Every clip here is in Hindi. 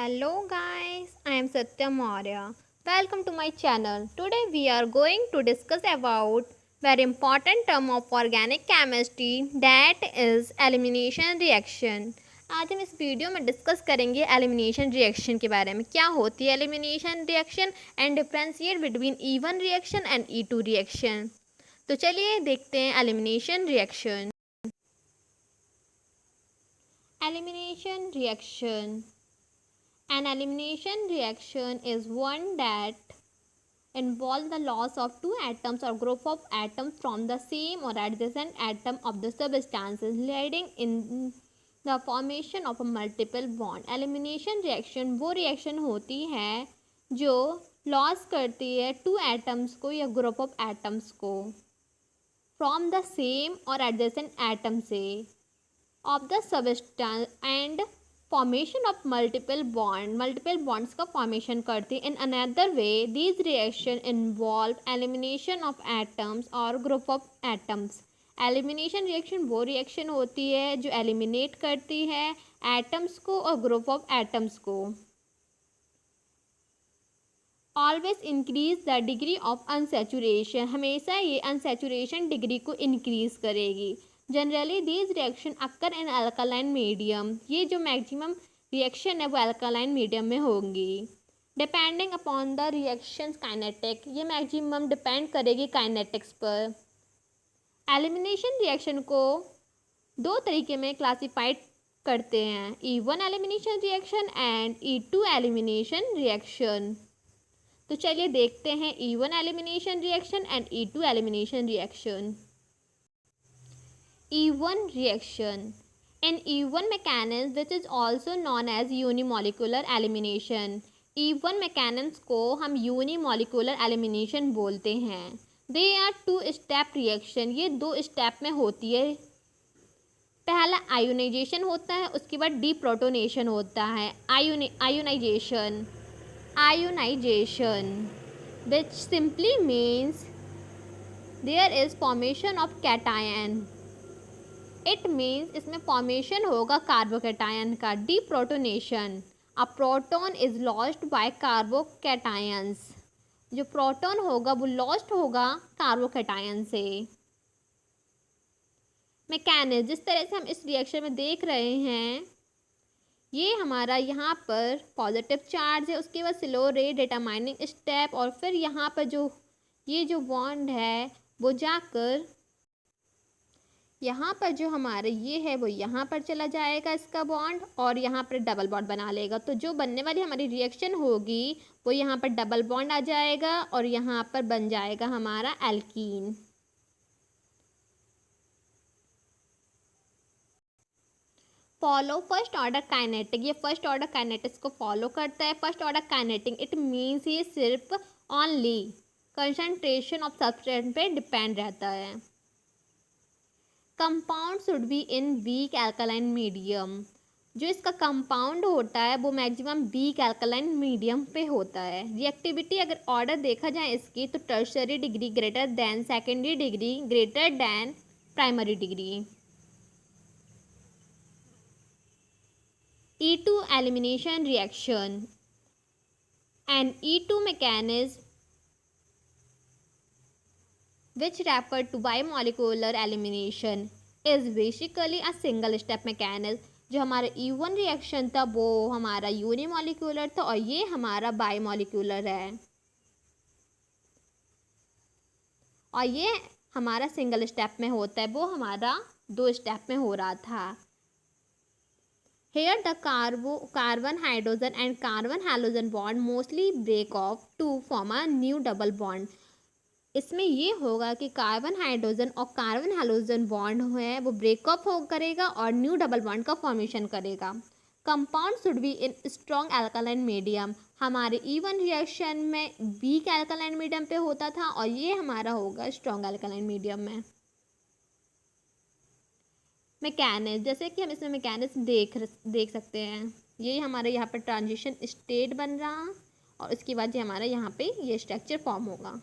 Hello guys, I am Satya Maurya. Welcome to my channel. Today we are going to discuss about very important term of organic chemistry that is elimination reaction. आज हम इस वीडियो में डिस्कस करेंगे एलिमिनेशन रिएक्शन के बारे में. क्या होती है elimination reaction and differentiate between E1 reaction and E2 reaction. तो चलिए देखते हैं elimination reaction. Elimination reaction. An elimination reaction is one that involves the loss of two atoms or group of atoms from the same or adjacent atom of the substances, leading in the formation of a multiple bond. Elimination reaction वो reaction होती है जो लॉस करती है टू एटम्स को या ग्रुप ऑफ एटम्स को फ्रॉम द सेम और एडजेसेंट एटम से of the substance and formation of multiple bonds का फॉर्मेशन करती है. In another way these reaction involve elimination of atoms और group of atoms. Elimination reaction वो रिएक्शन होती है जो एलिमिनेट करती है एटम्स को और ग्रुप ऑफ एटम्स को. Always increase the degree of unsaturation. हमेशा ये अनसेचुरेशन डिग्री को इंक्रीज करेगी. Generally these reaction occur in alkaline medium. ये जो मैक्सिमम रिएक्शन है वो अल्कालाइन मीडियम में होंगी. Depending upon the reaction kinetic. ये मैक्सिमम डिपेंड करेगी काइनेटिक्स पर. एलिमिनेशन रिएक्शन को दो तरीके में क्लासिफाइड करते हैं, E1 elimination reaction and E2 elimination reaction. तो चलिए देखते हैं E1 elimination reaction and E2 elimination reaction. E1 reaction. In E1 mechanism which is also known as unimolecular elimination. E1 mechanism को हम unimolecular elimination बोलते हैं. They are two step reaction. ये दो स्टेप में होती है. पहला आयोनाइजेशन होता है, उसके बाद डीप्रोटोनेशन होता है. Ionisation which simply means there is formation of cation. It means इसमें फॉर्मेशन होगा कार्बोकैटायन का. Deprotonation, a proton is lost by carbocations. जो प्रोटॉन होगा वो लॉस्ट होगा कार्बोकैटायन से. मैकेनिज्म जिस तरह से हम इस रिएक्शन में देख रहे हैं, ये हमारा यहाँ पर पॉजिटिव चार्ज है, उसके बाद स्लो रेट डिटरमाइनिंग स्टेप, और फिर यहाँ पर जो ये जो बॉन्ड है वो जाकर यहाँ पर जो हमारे ये है वो यहाँ पर चला जाएगा इसका बॉन्ड, और यहाँ पर डबल बॉन्ड बना लेगा. तो जो बनने वाली हमारी रिएक्शन होगी वो यहाँ पर डबल बॉन्ड आ जाएगा और यहाँ पर बन जाएगा हमारा alkene. Follow first order kinetic. ये फर्स्ट ऑर्डर काइनेटिक्स को फॉलो करता है. First order kinetic it means ये सिर्फ ओनली कंसंट्रेशन ऑफ सब्सटेंस पे डिपेंड रहता है. Compound should be in weak alkaline medium. जो इसका कंपाउंड होता है वो मैक्सिमम वीक एल्कालाइन मीडियम पे होता है. रिएक्टिविटी अगर ऑर्डर देखा जाए इसकी तो tertiary degree greater than secondary degree greater than primary decree. E2 elimination reaction. And E2 mechanism which refer to bimolecular elimination is basically a single step mechanism. जो हमारा E1 रिएक्शन था वो हमारा यूनिमोलिकुलर था और ये हमारा बायोमोलिकुलर है, और ये हमारा सिंगल स्टेप में होता है, वो हमारा दो स्टेप में हो रहा था. Here the carbon hydrogen and carbon halogen bond mostly break off to form a new double bond. इसमें ये होगा कि कार्बन हाइड्रोजन और कार्बन हैलोजन बॉन्ड है वो ब्रेकअप हो करेगा और न्यू डबल बॉन्ड का फॉर्मेशन करेगा. Compound should be in strong alkaline medium. हमारे E1 रिएक्शन में वीक एल्कालाइन मीडियम पे होता था और ये हमारा होगा स्ट्रॉन्ग एल्कालाइन मीडियम में. मैकेनिज्म, जैसे कि हम इसमें मैकेनिज्म देख सकते हैं. ये हमारे यहाँ पर ट्रांजिशन स्टेट बन रहा और उसके बाद ये हमारा यहाँ पे ये स्ट्रक्चर फॉर्म होगा.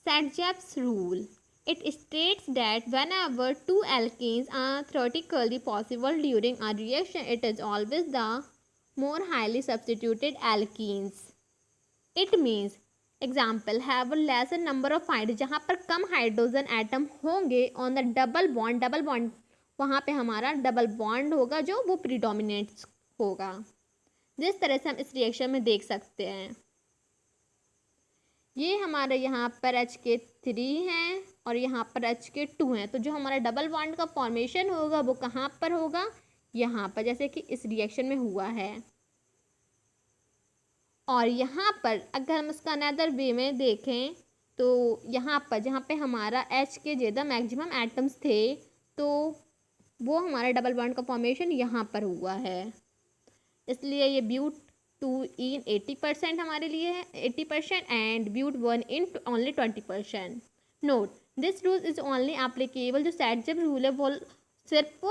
Saint-Jacques rule. It states that whenever two alkenes are theoretically possible during a reaction, it is always the more highly substituted alkenes. It means example have a lesser number of hydrogen, जहाँ पर कम हाइड्रोजन एटम होंगे ऑन द डबल बॉन्ड वहाँ पे हमारा डबल बॉन्ड होगा जो वो प्रीडोमिनेट होगा। जिस तरह से हम इस रिएक्शन में देख सकते हैं, ये हमारे यहाँ पर HK3 हैं और यहाँ पर HK2 हैं, तो जो हमारा डबल बॉन्ड का फॉर्मेशन होगा वो कहाँ पर होगा, यहाँ पर, जैसे कि इस रिएक्शन में हुआ है। और यहाँ पर अगर हम इसका अनदर वे में देखें तो यहाँ पर जहाँ पे हमारा H के ज़्यादा मैक्सिमम एटम्स थे तो वो हमारा डबल बॉन्ड का फॉर्मेशन यहाँ पर हुआ है, इसलिए ये ब्यूट 2 इन 80% हमारे लिए है 80% एंड ब्यूट 1 इन only 20%। Note this rule is only applicable, जो सेट जब रूल है वो सिर्फ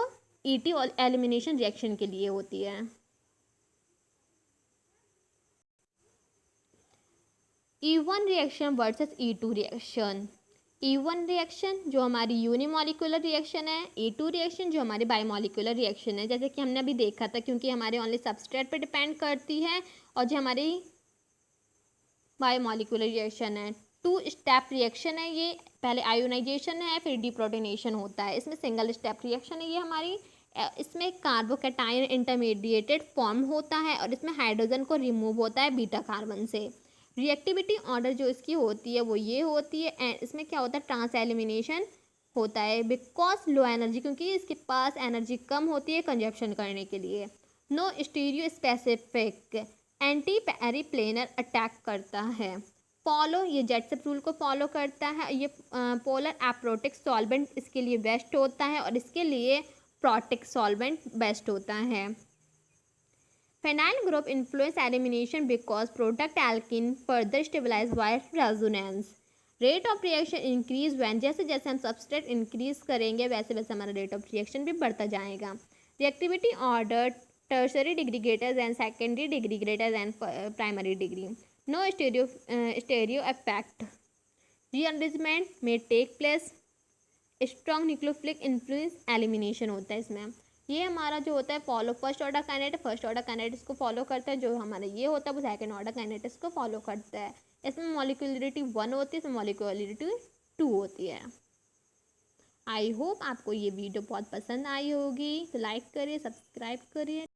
ET और एलिमिनेशन रिएक्शन के लिए होती है। E1 reaction versus E2 reaction. E1 reaction जो हमारी यूनिमॉलिक्यूलर रिएक्शन है, E2 रिएक्शन जो हमारी बायोमॉलिक्यूलर रिएक्शन है, जैसे कि हमने अभी देखा था, क्योंकि हमारे ओनली सबस्ट्रेट पे डिपेंड करती है और जो हमारी बायोमॉलिक्यूलर रिएक्शन है 2 स्टेप रिएक्शन है। ये पहले आयोनाइजेशन है फिर डीप्रोटोनेशन होता है। इसमें सिंगल स्टेप रिएक्शन है ये हमारी, इसमें कार्बोकैटायन इंटरमीडिएटेड फॉर्म होता है और इसमें हाइड्रोजन को रिमूव होता है बीटा कार्बन से। रिएक्टिविटी ऑर्डर जो इसकी होती है वो ये होती है, एंड इसमें क्या होता है, ट्रांस एलिमिनेशन होता है बिकॉज लो एनर्जी, क्योंकि इसके पास एनर्जी कम होती है कंजप्शन करने के लिए। No stereo specific anti periplanar attack करता है। फॉलो ये जेटसेप रूल को फॉलो करता है। ये पोलर एप्रोटिक सॉल्वेंट इसके लिए बेस्ट होता है और इसके लिए प्रोटिक सॉल्वेंट बेस्ट होता है। Phenyl group influence elimination because product alkene further stabilized by resonance. Rate of reaction increase when, जैसे जैसे हम substrate increase करेंगे वैसे वैसे हमारा rate of reaction भी बढ़ता जाएगा। Reactivity order tertiary degree greater than secondary degree greater than primary degree. No stereo effect. Rearrangement may take place. Strong nucleophilic influence elimination होता है इसमें। ये हमारा जो होता है फॉलो फर्स्ट ऑर्डर काइनेटिक्स को फॉलो करता है, जो हमारा ये होता है वो सेकंड ऑर्डर काइनेटिक्स को फॉलो करता है। इसमें मॉलिक्यूलरिटी 1 होती है, इसमें मॉलिक्यूलरिटी 2 होती है। आई होप आपको ये वीडियो बहुत पसंद आई होगी, तो लाइक करिए, सब्सक्राइब करिए।